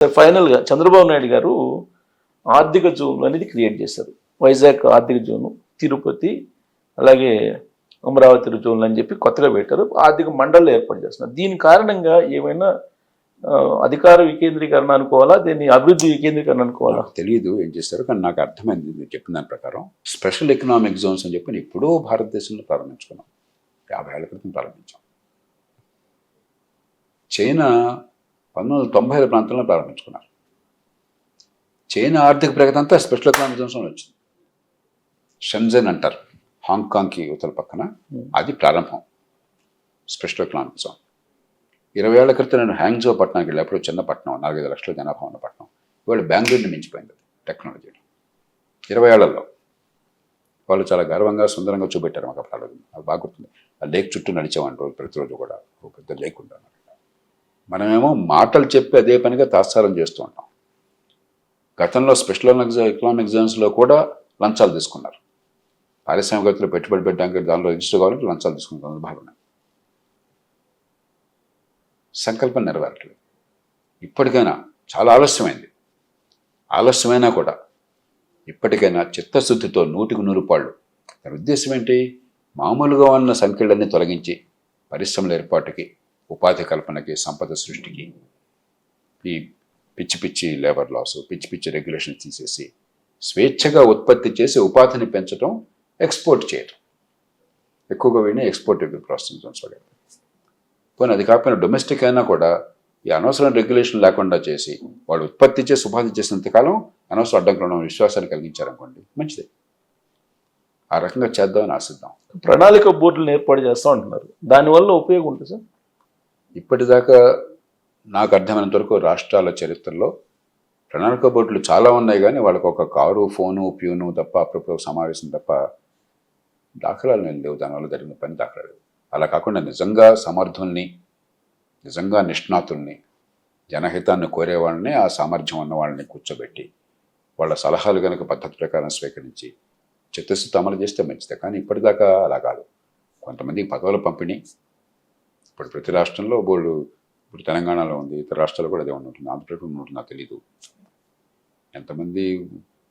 ఫైనల్గా చంద్రబాబు నాయుడు గారు ఆర్థిక జోన్ అనేది క్రియేట్ చేశారు. వైజాగ్ ఆర్థిక జోను, తిరుపతి, అలాగే అమరావతి జోన్లు అని చెప్పి కొత్తగా పెట్టారు. ఆర్థిక మండళ్ళు ఏర్పాటు చేస్తున్నారు. దీని కారణంగా ఏమైనా అధికార వికేంద్రీకరణ అనుకోవాలా, దీన్ని అభివృద్ధి వికేంద్రీకరణ అనుకోవాలా? తెలియదు ఏం చేస్తారో, కానీ నాకు అర్థమైంది మీరు చెప్పిన దాని ప్రకారం. స్పెషల్ ఎకనామిక్ జోన్స్ అని చెప్పి ఎప్పుడో భారతదేశంలో ప్రారంభించుకున్నాం, 50 ఏళ్ల క్రితం ప్రారంభించాం. చైనా 1990ల ప్రాంతంలో ప్రారంభించుకున్నారు. చైనా ఆర్థిక ప్రగతి అంతా స్పెషల్ ఎకనామిక్ జోన్స్లో వచ్చింది. షెంజన్ అంటారు, హాంకాంగ్కి యువతల పక్కన, అది ప్రారంభం స్పెషల్ ఎకనామిక్ జోన్. 20 ఏళ్ల క్రితం నేను హ్యాంగ్జో పట్టణానికి వెళ్ళినప్పుడు, చిన్న పట్టణం, 4-5 లక్షల జనాభా ఉన్న పట్టణం, ఇవాళ బెంగళూరుని మించిపోయింది టెక్నాలజీ. 20 ఏళ్లలో వాళ్ళు చాలా గర్వంగా సుందరంగా చూపెట్టారు మాకు అప్పుడు. అది బాగా గుర్తుంది. ఆ లేక్ చుట్టూ నడిచేవాళ్ళు ప్రతిరోజు కూడా, ఒక పెద్ద లేక్ ఉంటాను. మనమేమో మాటలు చెప్పి అదే పనిగా తాత్సారం చేస్తూ ఉంటాం. గతంలో స్పెషల్ ఎకనామిక్ జోన్స్లో కూడా లంచాలు తీసుకున్నారు. పారిశ్రామికవేత్తలు పెట్టుబడి పెట్టడానికి దానిలో రిజిస్టర్ కావాలంటే లంచాలు తీసుకున్న సందర్భాలు ఉన్నాయి. సంకల్పం నెరవేరట్లేదు. ఇప్పటికైనా చాలా ఆలస్యమైనా కూడా ఇప్పటికైనా చిత్తశుద్ధితో 100కి 100 పాళ్ళు. దాని ఉద్దేశం ఏంటి? మామూలుగా ఉన్న సంఖ్యలన్నీ తొలగించి పరిశ్రమల ఏర్పాటుకి, ఉపాధి కల్పనకి, సంపద సృష్టికి, ఈ పిచ్చి పిచ్చి లేబర్ లాస్, పిచ్చి పిచ్చి రెగ్యులేషన్ తీసేసి స్వేచ్ఛగా ఉత్పత్తి చేసి ఉపాధిని పెంచడం, ఎక్స్పోర్ట్ చేయడం. ఎక్కువగా వీడిని ఎక్స్పోర్ట్ ప్రాసెసింగ్ జోన్స్ వాడారు. పోనీ అది కాకపోయినా డొమెస్టిక్ అయినా కూడా ఈ అనవసరం రెగ్యులేషన్ లేకుండా చేసి వాళ్ళు ఉత్పత్తి చేసి ఉపాధి చేసినంతకాలం అనవసరం అడ్డంకులను విశ్వాసాన్ని కలిగించారనుకోండి, మంచిది. ఆ రకంగా చేద్దామని ఆశిద్దాం. ప్రణాళిక బోర్డులను ఏర్పాటు చేస్తాం అంటున్నారు, దానివల్ల ఉపయోగం ఉంటుంది సార్? ఇప్పటిదాకా నాకు అర్థమైనంత వరకు రాష్ట్రాల చరిత్రలో ప్రణాళిక బోర్డులు చాలా ఉన్నాయి, కానీ వాళ్ళకు ఒక కారు, ఫోను, ప్యూను తప్ప, అప్పుడప్పుడు సమావేశం తప్ప దాఖలాలు లేవు. దానివల్ల జరిగిన పని దాఖలాలు. అలా కాకుండా నిజంగా సమర్థుల్ని, నిజంగా నిష్ణాతుల్ని, జనహితాన్ని కోరేవాళ్ళని, ఆ సామర్థ్యం ఉన్న వాళ్ళని కూర్చోబెట్టి వాళ్ళ సలహాలు కనుక పద్ధతి ప్రకారం స్వీకరించి చిత్తశుద్ధి అమలు చేస్తే మంచిదే. కానీ ఇప్పటిదాకా అలా కాదు. కొంతమందికి పదవుల పంపిణీ. ఇప్పుడు ప్రతి రాష్ట్రంలో బోర్డు, ఇప్పుడు తెలంగాణలో ఉంది, ఇతర రాష్ట్రాలు కూడా అదే ఉంటుంది, ఆంధ్రప్రదేశ్ ఉంటుంది, నాకు తెలీదు.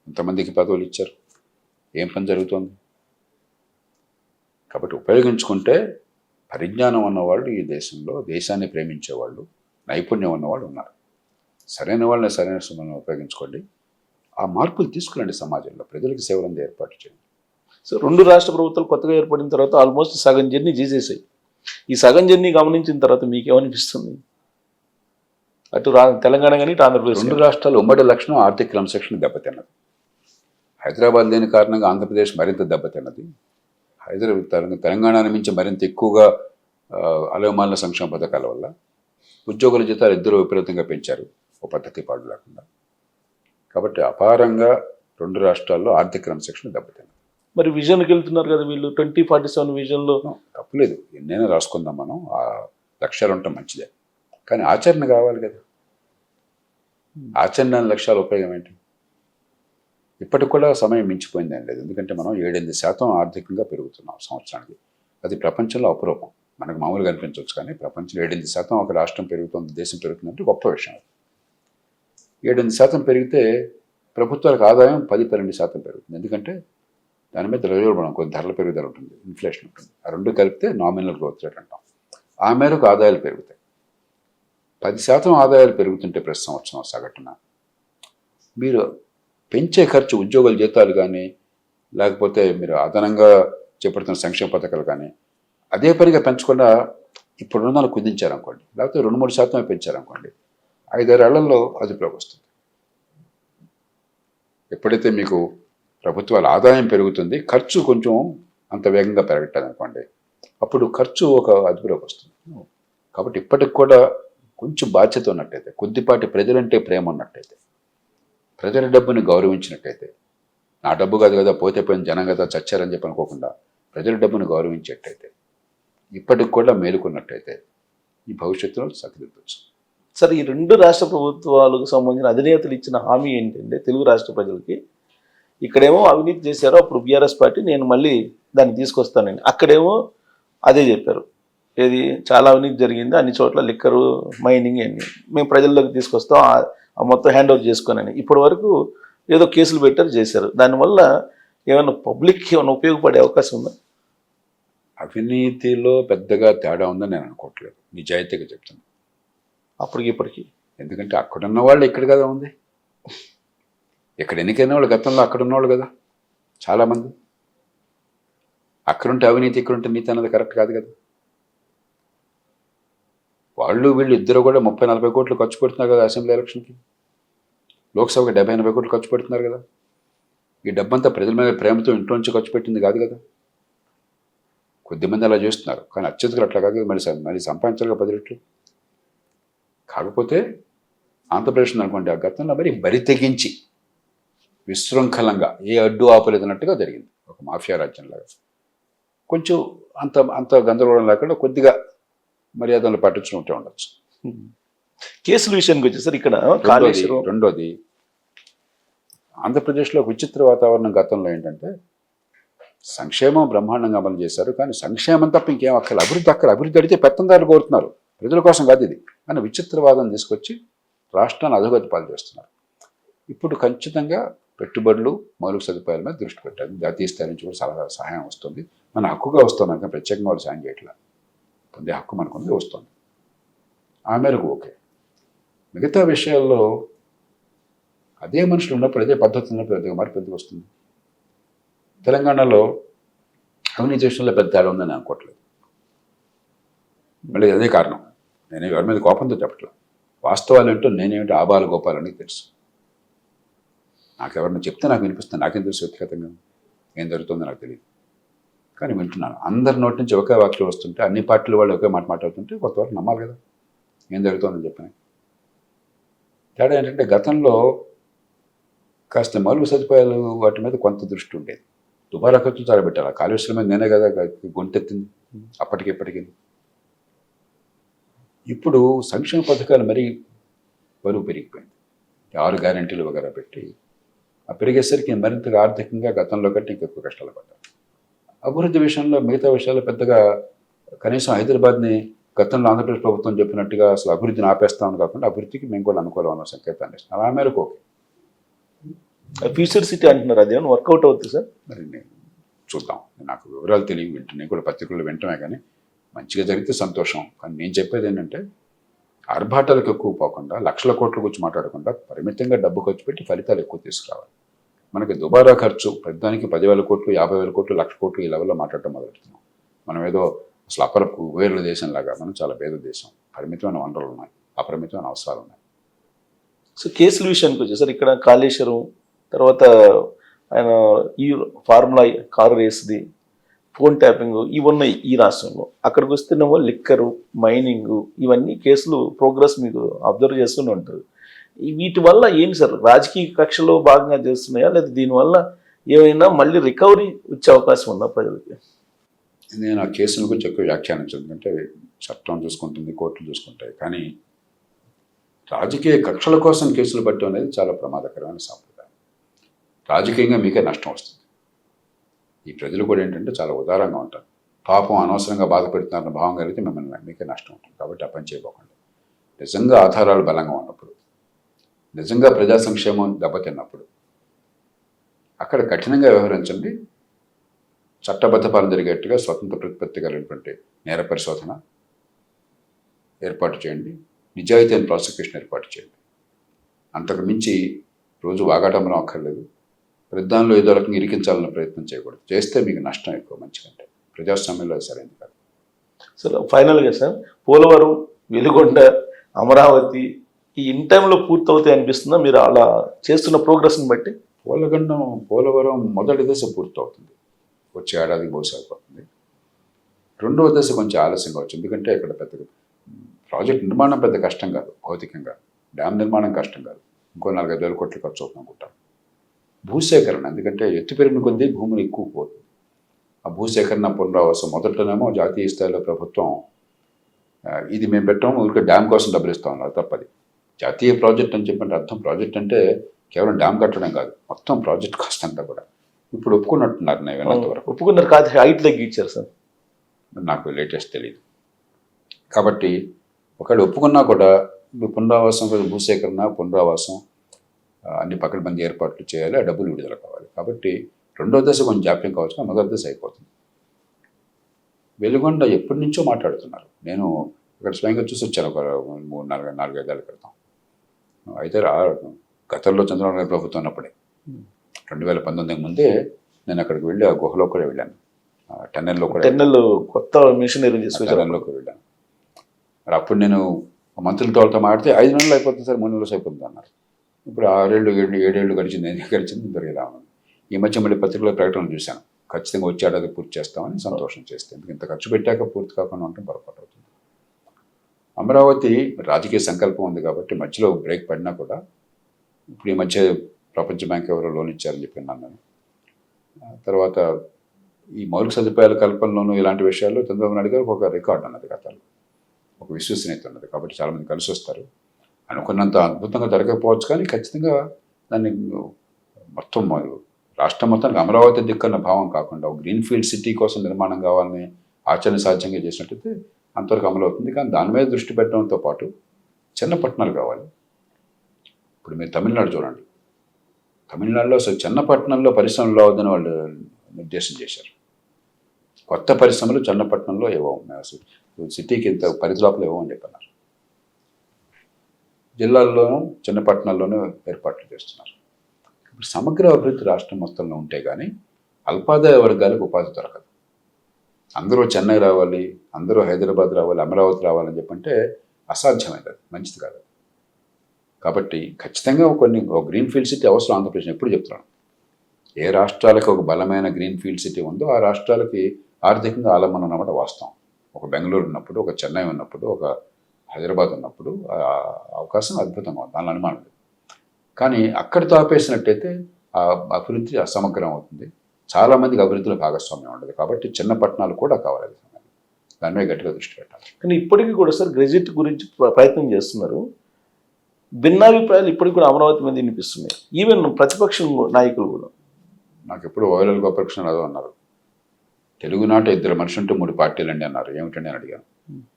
ఎంతమందికి పదవులు ఇచ్చారు, ఏం పని జరుగుతోంది? కాబట్టి ఉపయోగించుకుంటే పరిజ్ఞానం ఉన్నవాళ్ళు ఈ దేశంలో, దేశాన్ని ప్రేమించేవాళ్ళు, నైపుణ్యం ఉన్నవాళ్ళు ఉన్నారు. సరైన వాళ్ళని సరైన సమయంలో ఉపయోగించుకోండి. ఆ మార్పులు తీసుకురండి సమాజంలో, ప్రజలకు సేవలంది ఏర్పాటు చేయండి. సో 2 రాష్ట్ర ప్రభుత్వాలు కొత్తగా ఏర్పడిన తర్వాత ఆల్మోస్ట్ సగం జర్నీ చేసేసాయి. ఈ సగం జర్నీ గమనించిన తర్వాత మీకేమనిపిస్తుంది? అటు తెలంగాణ కానీ ఇటు ఆంధ్రప్రదేశ్. 2 రాష్ట్రాలు ఉమ్మడి లక్షణం ఆర్థిక క్రమశిక్షణ దెబ్బతిన్నది. హైదరాబాద్ లేని కారణంగా ఆంధ్రప్రదేశ్ మరింత దెబ్బతిన్నది. తెలంగాణను మించి మరింత ఎక్కువగా అలవమాల సంక్షేమ పథకాల వల్ల ఉద్యోగుల జీతాలు ఇద్దరు విపరీతంగా పెంచారు, ఓ పద్ధతి పాడు లేకుండా. కాబట్టి అపారంగా 2 రాష్ట్రాల్లో ఆర్థిక క్రమశిక్షణ దెబ్బతిన్నది. మరి విజన్కి వెళ్తున్నారు కదా వీళ్ళు, 2047 విజన్లో. తప్పులేదు, ఎన్నైనా రాసుకుందాం మనం, ఆ లక్ష్యాలు ఉండటం మంచిదే. కానీ ఆచరణ కావాలి కదా. ఆచరణ లక్ష్యాలు ఉపయోగం ఏంటి? ఇప్పటికి కూడా సమయం మించిపోయిందేం లేదు. ఎందుకంటే మనం 7-8% ఆర్థికంగా పెరుగుతున్నాం సంవత్సరానికి. అది ప్రపంచంలో అపురూపం. మనకు మామూలుగా అనిపించవచ్చు, కానీ ప్రపంచంలో 7-8% ఒక రాష్ట్రం పెరుగుతుంది, దేశం పెరుగుతుందంటే గొప్ప విషయం. 7-8% పెరిగితే ప్రభుత్వాలకు ఆదాయం 10-12% పెరుగుతుంది. ఎందుకంటే దాని మీద ద్రవ్యోల్బణం, కొంచెం ధరల పెరుగుదల ఉంటుంది, ఇన్ఫ్లేషన్ ఉంటుంది. ఆ 2 కలిపితే నామినల్ గ్రోత్ రేట్ అంటాం. ఆ మేరకు ఆదాయాలు పెరుగుతాయి. 10% ఆదాయాలు పెరుగుతుంటే ప్రతి సంవత్సరం సగటున మీరు పెంచే ఖర్చు, ఉద్యోగుల జీతాలు కానీ, లేకపోతే మీరు అదనంగా చేపడుతున్న సంక్షేమ పథకాలు కానీ అదే పనిగా పెంచకుండా ఇప్పుడు 200 కుదించారనుకోండి, లేకపోతే 2-3% పెంచారనుకోండి, 5-6 ఏళ్లలో అదుపులోకి వస్తుంది. ఎప్పుడైతే మీకు ప్రభుత్వాల ఆదాయం పెరుగుతుంది, ఖర్చు కొంచెం అంత వేగంగా పెరగట్లేదు అనుకోండి, అప్పుడు ఖర్చు ఒక అదుపులోకి వస్తుంది. కాబట్టి ఇప్పటికి కూడా కొంచెం బాధ్యత ఉన్నట్టయితే, కొద్దిపాటి ప్రజలంటే ప్రేమ ఉన్నట్టయితే, ప్రజల డబ్బుని గౌరవించినట్టయితే, నా డబ్బు కాదు కదా, పోతే పోయిన జనం కదా, చచ్చారని చెప్పి అనుకోకుండా ప్రజల డబ్బుని గౌరవించేటైతే, ఇప్పటికి కూడా మేలుకున్నట్టయితే ఈ భవిష్యత్తులో సరిదిద్దొచ్చు. సార్, ఈ 2 రాష్ట్ర ప్రభుత్వాలకు సంబంధించిన అధినేతలు ఇచ్చిన హామీ ఏంటంటే తెలుగు రాష్ట్ర ప్రజలకి, ఇక్కడేమో అవినీతి చేశారో అప్పుడు బీఆర్ఎస్ పార్టీ, నేను మళ్ళీ దాన్ని తీసుకొస్తానని. అక్కడేమో అదే చెప్పారు, ఏది చాలా అవినీతి జరిగింది, అన్ని చోట్ల లిక్కరు, మైనింగ్ అన్ని మేము ప్రజల్లోకి తీసుకొస్తాం, ఆ మొత్తం హ్యాండ్ ఓవర్ చేసుకోనని. ఇప్పటి వరకు ఏదో కేసులు పెట్టారు, చేశారు. దానివల్ల ఏమైనా పబ్లిక్కి ఏమైనా ఉపయోగపడే అవకాశం ఉందా? అవినీతిలో పెద్దగా తేడా ఉందని నేను అనుకోవట్లేదు, నిజాయితీగా చెప్తాను. అప్పటికి ఇప్పటికి ఎందుకంటే అక్కడున్న వాళ్ళు ఇక్కడ కదా ఉంది, ఇక్కడ ఎన్నికైన వాళ్ళు గతంలో అక్కడ ఉన్నవాళ్ళు కదా చాలామంది. అక్కడుంటే అవినీతి, ఇక్కడుంటే నీతి అన్నది కరెక్ట్ కాదు కదా. వీళ్ళు ఇద్దరు కూడా 30-40 కోట్లు ఖర్చు పెడుతున్నారు కదా అసెంబ్లీ ఎలక్షన్కి, లోక్సభకి 70-80 కోట్లు ఖర్చు పెడుతున్నారు కదా. ఈ డబ్బంతా ప్రజల మీద ప్రేమతో ఇంట్లో నుంచి ఖర్చు పెట్టింది కాదు కదా. కొద్దిమంది అలా చేస్తున్నారు, కానీ అత్యధికులు అట్లా కాదు కదా. మళ్ళీ సంపాదించాలిగా 10 రెట్లు. కాకపోతే ఆంధ్రప్రదేశ్ అనుకోండి, ఆ గతంలో మరి బరి తెగించి విశృంఖలంగా ఏ అడ్డు ఆపలేదన్నట్టుగా జరిగింది, ఒక మాఫియా రాజ్యంలాగా. కొంచెం అంత గందరగోళం లేకుండా కొద్దిగా మర్యాదలు పాటించుకుంటూ ఉండొచ్చు. కేసుల విషయానికి వచ్చేసరి ఇక్కడ రెండోది ఆంధ్రప్రదేశ్లో విచిత్ర వాతావరణం గతంలో ఏంటంటే సంక్షేమం బ్రహ్మాండంగా అమలు చేశారు, కానీ సంక్షేమం తప్ప ఇంకేం అక్కర్లేదు. అభివృద్ధి అడిగితే పెత్తందారులు కోరుతున్నారు, ప్రజల కోసం కాదు ఇది అని విచిత్రవాదం తీసుకొచ్చి రాష్ట్రాన్ని అధోగతి పాలు చేస్తున్నారు. ఇప్పుడు ఖచ్చితంగా పెట్టుబడులు, మౌలిక సదుపాయాల మీద దృష్టి పెట్టాలి. జాతీయ స్థాయి నుంచి కూడా సహాయం వస్తుంది, మన హక్కుగా వస్తుంది. మనకి ప్రత్యేకంగా వాళ్ళు సాయం చేయట్లా, పొందే హక్కు మనకుంది, వస్తుంది. ఆ మేరకు ఓకే. మిగతా విషయాల్లో అదే మనుషులు ఉన్నప్పుడు, అదే పద్ధతి ఉన్నప్పుడు పెద్దగా మార్పు ఎందుకు వస్తుంది? తెలంగాణలో అవినీతి విషయంలో పెద్ద తేడా ఉందని అనుకోవట్లేదు. మళ్ళీ అదే కారణం. నేను ఎవరి మీద కోపంతో చెప్పట్లేదు, వాస్తవాలు ఏంటో నేనేమిటి ఆబాల గోపాలని తెలుసు. నాకు ఎవరిని చెప్తే నాకు వినిపిస్తుంది, నాకేం తెలుసు వ్యక్తిగతంగా ఏం జరుగుతుందో నాకు తెలియదు. కానీ వింటున్నాను, అందరి నోటి నుంచి ఒకే వాక్యం వస్తుంటే, అన్ని పార్టీల వాళ్ళు ఒకే మాట మాట్లాడుతుంటే కొత్త వరకు నమ్మాలి కదా ఏం జరుగుతుందని చెప్పిన. తేడా ఏంటంటే గతంలో కాస్త మౌలిక సదుపాయాలు వాటి మీద కొంత దృష్టి ఉండేది. దుబారా ఖర్చు చాలా పెట్టాలి. కాళేశ్వరం మీద నేనే కదా గొంతెత్తింది అప్పటికి ఇప్పటికి. ఇప్పుడు సంక్షేమ పథకాలు మరీ బరువు పెరిగిపోయింది. 6 గ్యారెంటీలు వగేరా పెట్టి ఆ పెరిగేసరికి మరింతగా ఆర్థికంగా గతంలో కంటే ఇంకెక్కువ కష్టాలు పడ్డారు. అభివృద్ధి విషయంలో మిగతా విషయాలు పెద్దగా, కనీసం హైదరాబాద్ని గతంలో ఆంధ్రప్రదేశ్ ప్రభుత్వం చెప్పినట్టుగా అసలు అభివృద్ధిని ఆపేస్తామని కాకుండా అభివృద్ధికి మేము కూడా అనుకూలం అన్న సంకేతాన్ని ఇస్తున్నాం. ఆ మేరకు ఓకే. ఫ్యూచర్ సిటీ అంటున్నారు, అదేమన్నా వర్కౌట్ అవుతుంది సార్? మరి నేను చూద్దాం, నాకు వివరాలు తెలియదు, నేను కూడా పత్రికల్లో వింటమే. కానీ మంచిగా జరిగితే సంతోషం. కానీ నేను చెప్పేది ఏంటంటే ఆర్భాటాలకు ఎక్కువ పోకుండా, లక్షల కోట్ల గురించి మాట్లాడకుండా పరిమితంగా డబ్బు ఖర్చు పెట్టి ఫలితాలు ఎక్కువ తీసుకురావాలి. మనకి దుబారా ఖర్చు పెద్దానికి 10,000 కోట్లు, 50,000 కోట్లు, 1,00,000 కోట్లు ఈ లెవెల్లో మాట్లాడటం మొదలెడుతున్నాం. మనం ఏదో అసలు అపరపు వేర్ల దేశంలాగా, మనం చాలా పేద దేశం. పరిమితమైన వనరులు ఉన్నాయి, అపరిమితమైన అవసరాలు ఉన్నాయి. సో కేసుల విషయానికి వచ్చేసరి ఇక్కడ కాళేశ్వరం తర్వాత ఆయన ఈ ఫార్ములా కారు రేస్ది, ఫోన్ ట్యాపింగ్, ఇవి ఉన్నాయి ఈ రాష్ట్రంలో. అక్కడికి వస్తేనేమో లిక్కరు, మైనింగ్, ఇవన్నీ కేసులు ప్రోగ్రెస్ మీకు అబ్జర్వ్ చేస్తూనే ఉంటారు. వీటి వల్ల ఏంటి సార్, రాజకీయ కక్షలో భాగంగా చేస్తున్నాయా, లేదా దీనివల్ల ఏమైనా మళ్ళీ రికవరీ వచ్చే అవకాశం ఉందా ప్రజలకి? నేను ఆ కేసుల గురించి ఎక్కువ వ్యాఖ్యానించదు, ఎందుకంటే చట్టం చూసుకుంటుంది, కోర్టులు చూసుకుంటాయి. కానీ రాజకీయ కక్షల కోసం కేసులు పట్టడం అనేది చాలా ప్రమాదకరమైన సాంప్రదాయం. రాజకీయంగా మీకే నష్టం వస్తుంది. ఈ ప్రజలు కూడా ఏంటంటే చాలా ఉదారంగా ఉంటారు. పాపం అనవసరంగా బాధ పెడుతున్నారన్న భావం కలిగితే మీకే నష్టం ఉంటుంది. కాబట్టి ఆ పని చేయకపోకండి. నిజంగా ఆధారాలు బలంగా ఉన్నప్పుడు, నిజంగా ప్రజా సంక్షేమం దెబ్బతిన్నప్పుడు అక్కడ కఠినంగా వ్యవహరించండి. చట్టబద్ధ పాలన జరిగేట్టుగా స్వతంత్ర ప్రతిపత్తి కలిగినటువంటి నేర పరిశోధన ఏర్పాటు చేయండి, నిజాయితీ అయిన ప్రాసిక్యూషన్ ఏర్పాటు చేయండి. అంతకు మించి రోజు వాగాటంలో అక్కర్లేదు. ప్రధానంలో ఏదో రకంగా ఇరికించాలన్న ప్రయత్నం చేయకూడదు. చేస్తే మీకు నష్టం ఎక్కువ, మంచికంటే ప్రజాస్వామ్యంలో సరైనది కాదు. సార్ ఫైనల్గా సార్, పోలవరం, వెలుగొండ, అమరావతి ఈ ఇన్ టైంలో పూర్తవుతాయి అనిపిస్తుందా మీరు అలా చేస్తున్న ప్రోగ్రెస్ని బట్టి? పోలవరం మొదటి దశ పూర్తవుతుంది, వచ్చే ఏడాదికి బహుశా అయిపోతుంది. రెండవ దశ కొంచెం ఆలస్యంగా వచ్చింది, ఎందుకంటే ఇక్కడ పెద్ద ప్రాజెక్ట్ నిర్మాణం పెద్ద కష్టం కాదు భౌతికంగా. డ్యామ్ నిర్మాణం కష్టం కాదు, ఇంకో 4-5 వేల కోట్లు ఖర్చు అవుతుంది అనుకుంటాం. భూసేకరణ, ఎందుకంటే ఎత్తు పెరిగిన కొద్దీ భూములు ఎక్కువ పోతుంది. ఆ భూసేకరణ పునరావాసం మొదట్లోనేమో జాతీయ స్థాయిలో ప్రభుత్వం ఇది మేము పెట్టాము, ఊరికే డ్యామ్ కోసం డబ్బులు ఇస్తా ఉన్నారు తప్పది. జాతీయ ప్రాజెక్ట్ అని చెప్పంటే అర్థం ప్రాజెక్ట్ అంటే కేవలం డ్యామ్ కట్టడం కాదు, మొత్తం ప్రాజెక్ట్ కాస్ట్ అంతా కూడా. ఇప్పుడు ఒప్పుకున్నట్టున్నారు, నేను విన్నంతవరకు ఒప్పుకున్నారు కాదు, హైట్ తగ్గించారు సార్, నాకు లేటెస్ట్ తెలియదు. కాబట్టి ఒకవేళ ఒప్పుకున్నా కూడా పునరావాసం, భూసేకరణ, పునరావాసం అన్ని పకడ్బందీ ఏర్పాట్లు చేయాలి, ఆ డబ్బులు విడుదల కావాలి. కాబట్టి రెండో దశ కొంచెం జాప్యం కావచ్చు, కానీ మొదటి దశ అయిపోతుంది. వెలుగొండ ఎప్పటి నుంచో మాట్లాడుతున్నారు. నేను ఇక్కడ స్వయంగా చూసి వచ్చాను ఒక 3-4 ఏళ్ళ క్రితం. అయితే గతంలో చంద్రబాబు నాయుడు ప్రభుత్వం ఉన్నప్పుడే 2019 ముందే నేను అక్కడికి వెళ్ళి ఆ గుహలో కూడా వెళ్ళాను, టన్నెల్లో కూడా, టెన్నెల్ కొత్త మిషనరీ టన్నెల్లో కూడా వెళ్ళాను. మరి అప్పుడు నేను మంత్రులతో వాళ్ళతో మాట్లాడితే 5 నెలలు అయిపోతుంది సార్, 3 నెలలు అయిపోతుంది అన్నారు. ఇప్పుడు 6 ఏళ్ళు 7 ఏళ్ళు గడిచింది, పెరిగేలా ఉంది. ఈ మధ్య మళ్ళీ పత్రికలో ప్రకటనలు చూశాను, ఖచ్చితంగా వచ్చే ఏడాది పూర్తి చేస్తామని. సంతోషం చేస్తే, ఎందుకు ఇంత ఖర్చు పెట్టాక పూర్తి కాకుండా ఉండటం పొరపాటు అవుతుంది. అమరావతి రాజకీయ సంకల్పం ఉంది కాబట్టి మధ్యలో బ్రేక్ పడినా కూడా, ఇప్పుడు ఈ మధ్య ప్రపంచ బ్యాంక్ ఎవరో లోన్ ఇచ్చారని చెప్పి నేను. తర్వాత ఈ మౌలిక సదుపాయాల కల్పనలోనూ ఇలాంటి విషయాల్లో చంద్రబాబు నాయుడు గారు ఒక రికార్డు అన్నది, గతంలో ఒక విశ్వసనీయత ఉన్నది. కాబట్టి చాలామంది కలిసి వస్తారు. అనుకున్నంత అద్భుతంగా జరగకపోవచ్చు, కానీ ఖచ్చితంగా దాన్ని మొత్తం రాష్ట్రం మొత్తానికి అమరావతి దిక్కన్న భావం కాకుండా ఒక గ్రీన్ఫీల్డ్ సిటీ కోసం నిర్మాణం కావాలని ఆచరణ సాధ్యంగా చేసినట్టయితే అంతవరకు అమలు అవుతుంది. కానీ దాని మీద దృష్టి పెట్టడంతో పాటు చిన్న పట్టణాలు కావాలి. ఇప్పుడు మీరు తమిళనాడు చూడండి, తమిళనాడులో అసలు చిన్న పట్టణంలో పరిశ్రమలు రావద్దని వాళ్ళు నిర్దేశం చేశారు. కొత్త పరిశ్రమలు చిన్న పట్టణంలో ఏవో అసలు సిటీకి ఇంత పరిధి లోపల ఏవో అని చెప్పన్నారు. జిల్లాల్లోనూ చిన్న పట్టణాల్లోనూ ఏర్పాట్లు చేస్తున్నారు. ఇప్పుడు సమగ్ర అభివృద్ధి రాష్ట్రం మొత్తంలో ఉంటే కానీ అల్పాదాయ వర్గాలకు ఉపాధి దొరకదు. అందరూ చెన్నై రావాలి, అందరూ హైదరాబాద్ రావాలి, అమరావతి రావాలని చెప్పంటే అసాధ్యమైనది, మంచిది కాదు. కాబట్టి ఖచ్చితంగా ఒక గ్రీన్ఫీల్డ్ సిటీ అవసరం ఆంధ్రప్రదేశ్. ఎప్పుడు చెప్తున్నాను, ఏ రాష్ట్రాలకు ఒక బలమైన గ్రీన్ఫీల్డ్ సిటీ ఉందో ఆ రాష్ట్రాలకి ఆర్థికంగా ఆలంబన ఉన్నమాట వాస్తవం. ఒక బెంగళూరు ఉన్నప్పుడు, ఒక చెన్నై ఉన్నప్పుడు, ఒక హైదరాబాద్ ఉన్నప్పుడు అవకాశం అద్భుతంగా ఉంది, దానిలో అనుమానం లేదు. కానీ అక్కడితో ఆపేసినట్టయితే ఆ అభివృద్ధి అసమగ్రం అవుతుంది, చాలామందికి అభివృద్ధిలో భాగస్వామ్యం ఉండదు. కాబట్టి చిన్న పట్టణాలు కూడా కావాలి, దాని మీద గట్టిగా దృష్టి పెట్టాలి. కానీ ఇప్పటికీ కూడా సార్ గెజిట్ గురించి ప్రయత్నం చేస్తున్నారు. భిన్నాభిప్రాయాలు ఇప్పటికి కూడా అమరావతి మీద వినిపిస్తున్నాయి, ఈవెన్ ప్రతిపక్ష నాయకులు కూడా. నాకు ఎప్పుడు ఓవైలల్ గోపకృష్ణ రావు అన్నారు, తెలుగునాట 2 మనుషులు ఉంటే 3 పార్టీలు అండి అన్నారు. ఏమిటండి అని అడిగాను.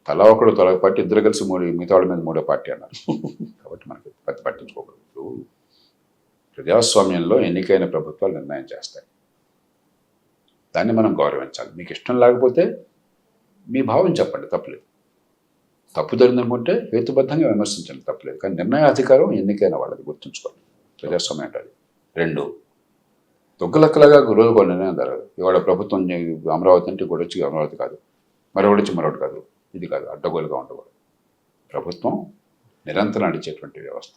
తలా ఒకడు తొలగ పార్టీ, 2 కలిసి మిగతా వాళ్ళ మీద 3వ పార్టీ అన్నారు. కాబట్టి మనకి పట్టించుకోకూడదు. ప్రజాస్వామ్యంలో ఎన్నికైన ప్రభుత్వాలు నిర్ణయం చేస్తాయి, దాన్ని మనం గౌరవించాలి. మీకు ఇష్టం లేకపోతే మీ భావం చెప్పండి, తప్పలేదు. తప్పు జరిగిందనుకుంటే హేతుబద్ధంగా విమర్శించండి, తప్పలేదు. కానీ నిర్ణయాధికారం ఎన్నికైన వాళ్ళది, గుర్తుంచుకోండి. ప్రజాస్వామ్యం అంటే అది. 2, దొంగలక్కలాగా రోజుకో నిర్ణయం జరగదు. ఇవాళ ప్రభుత్వం అమరావతి అంటే కూడా వచ్చి అమరావతి కాదు, మరొకటి వచ్చి మరొకటి కాదు, ఇది కాదు, అడ్డగోలుగా ఉండకూడదు. ప్రభుత్వం నిరంతరం నడిచేటువంటి వ్యవస్థ,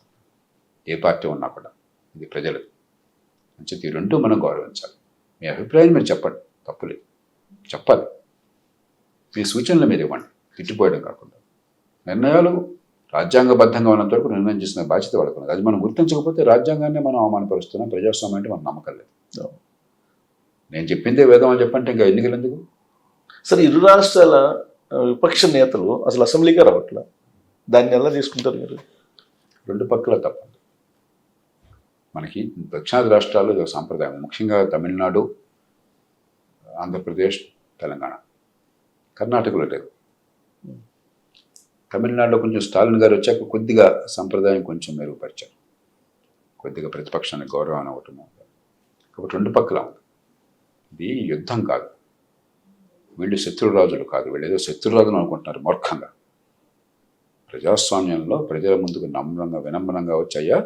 ఏ పార్టీ ఉన్నా కూడా ఇది ప్రజలది. మంచిది, ఈ 2 మనం గౌరవించాలి. మీ అభిప్రాయం మీరు చెప్పండి, తప్పులేదు, చెప్పాలి. మీ సూచనలు మీరు ఇవ్వండి, తిట్టిపోయడం కాకుండా. నిర్ణయాలు రాజ్యాంగబద్ధంగా ఉన్నంత వరకు నిర్ణయం చేసిన బాధ్యత పడుకున్నది. అది మనం గుర్తించకపోతే రాజ్యాంగాన్ని మనం అవమానపరుస్తున్నాం. ప్రజాస్వామ్యం అంటే మనకు నమ్మకం లేదు. నేను చెప్పిందే వేదం అని చెప్పంటే ఇంకా ఎన్నికలు ఎందుకు? సరే, ఇరు రాష్ట్రాల విపక్ష నేతలు అసలు అసెంబ్లీగా రావట్లా, దాన్ని ఎలా తీసుకుంటారు మీరు? 2 పక్కల తప్పదు. మనకి దక్షిణాది రాష్ట్రాల్లో ఇది ఒక సాంప్రదాయం, ముఖ్యంగా తమిళనాడు, ఆంధ్రప్రదేశ్, తెలంగాణ. కర్ణాటకలో లేదు. తమిళనాడులో కొంచెం స్టాలిన్ గారు వచ్చాక కొద్దిగా సంప్రదాయం కొంచెం మెరుగుపరిచారు, కొద్దిగా ప్రతిపక్షానికి గౌరవాన్ని ఇవ్వటము. కాబట్టి 2 పక్కల ఉంది. ఇది యుద్ధం కాదు, వీళ్ళు శత్రురాజులు కాదు, వీళ్ళు ఏదో శత్రురాజులు అనుకుంటున్నారు మూర్ఖంగా. ప్రజాస్వామ్యంలో ప్రజల ముందుకు నమ్రంగా వినమ్రంగా వచ్చాయా,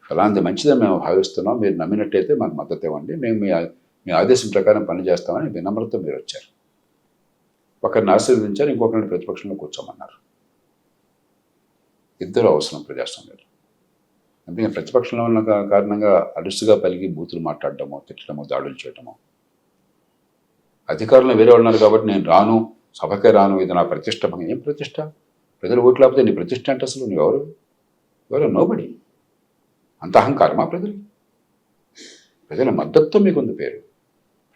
ఫలాంటి మంచిదని మేము భావిస్తున్నాం, మీరు నమ్మినట్టయితే మాకు మద్దతు ఇవ్వండి, మేము మీ ఆదేశం ప్రకారం పనిచేస్తామని వినమ్రత మీరు వచ్చారు. ఒకరిని ఆశీర్వదించారు, ఇంకొకరిని ప్రతిపక్షంలో కూర్చోమన్నారు. ఇద్దరు అవసరం ప్రజాస్వామ్యంలో. అందుకని ప్రతిపక్షంలో ఉన్న కారణంగా అలుసుగా పలికి బూతులు మాట్లాడటమో, తిట్టడమో, దాడులు చేయటమో. అధికారంలో వేరే ఉన్నారు కాబట్టి నేను రాను, సభకే రాను, ఇది నా ప్రతిష్ట. ఏం ప్రతిష్ట? ప్రజలు ఓట్లు లేకపోతే నీ ప్రతిష్ట అంటే అసలు నువ్వు ఎవరు నోబడి. అంత అహంకారమా ప్రజలు? ప్రజల మద్దతుతో మీకుంది పేరు.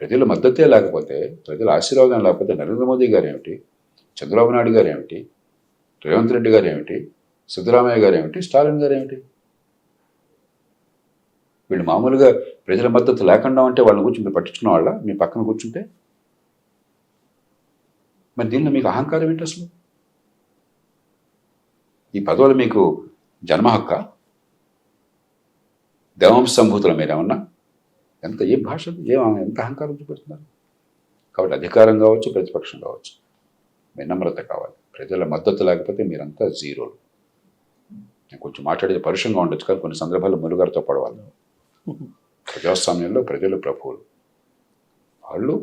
ప్రజల మద్దతే లేకపోతే, ప్రజల ఆశీర్వాదం లేకపోతే నరేంద్ర మోదీ గారు ఏమిటి, చంద్రబాబు నాయుడు గారు ఏమిటి, రేవంత్ రెడ్డి గారు ఏమిటి, సిద్ధరామయ్య గారు ఏమిటి, స్టాలిన్ గారు ఏమిటి? వీళ్ళు మామూలుగా ప్రజల మద్దతు లేకుండా ఉంటే వాళ్ళని కూర్చొని మీరు పట్టించుకున్న వాళ్ళ, మీ పక్కన కూర్చుంటే మరి దీనిలో మీకు అహంకారం ఏంటి అసలు? ఈ పదవులు మీకు జన్మ హక్క? దేవాంశ సంభూతుల మీద ఏమన్నా ఏ భాష ఎంత అహంకారం చూపెడుతున్నారు? కాబట్టి అధికారం కావచ్చు, ప్రతిపక్షం కావచ్చు, వినమ్రత కావాలి. ప్రజల మద్దతు లేకపోతే మీరంతా జీరోలు. నేను కొంచెం మాట్లాడేది పరుషంగా ఉండొచ్చు, కానీ కొన్ని సందర్భాల్లో ములుగారితో పడవాలి. ప్రజాస్వామ్యంలో ప్రజలు ప్రభువులు. వాళ్ళు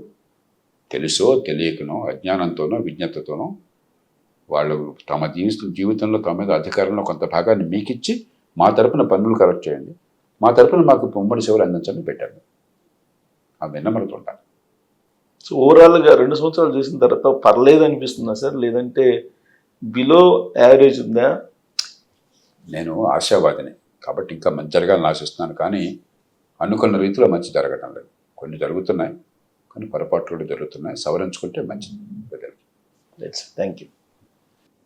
తెలుసో తెలియకనో, అజ్ఞానంతోనో, విజ్ఞతతోనో వాళ్ళు తమ జీవితంలో తమ మీద అధికారంలో కొంత భాగాన్ని మీకిచ్చి మా తరపున పన్నులు కలెక్ట్ చేయండి, మా తరపున మాకు ఉమ్మడి సేవలు అందించండి పెట్టండి. ఆ వినమ్రత ఉండాలి. సో ఓవరాల్గా 2 సంవత్సరాలు చేసిన తర్వాత పర్లేదు అనిపిస్తుందా సార్, లేదంటే బిలో యావరేజ్ ఉందా? నేను ఆశావాదిని కాబట్టి ఇంకా మంచి జరగాలని ఆశిస్తున్నాను, కానీ అనుకున్న రీతిలో మంచి జరగటం లేదు. కొన్ని జరుగుతున్నాయి, కొన్ని పొరపాట్లు కూడా జరుగుతున్నాయి. సవరించుకుంటే మంచిది ప్రజలకి. Thank you.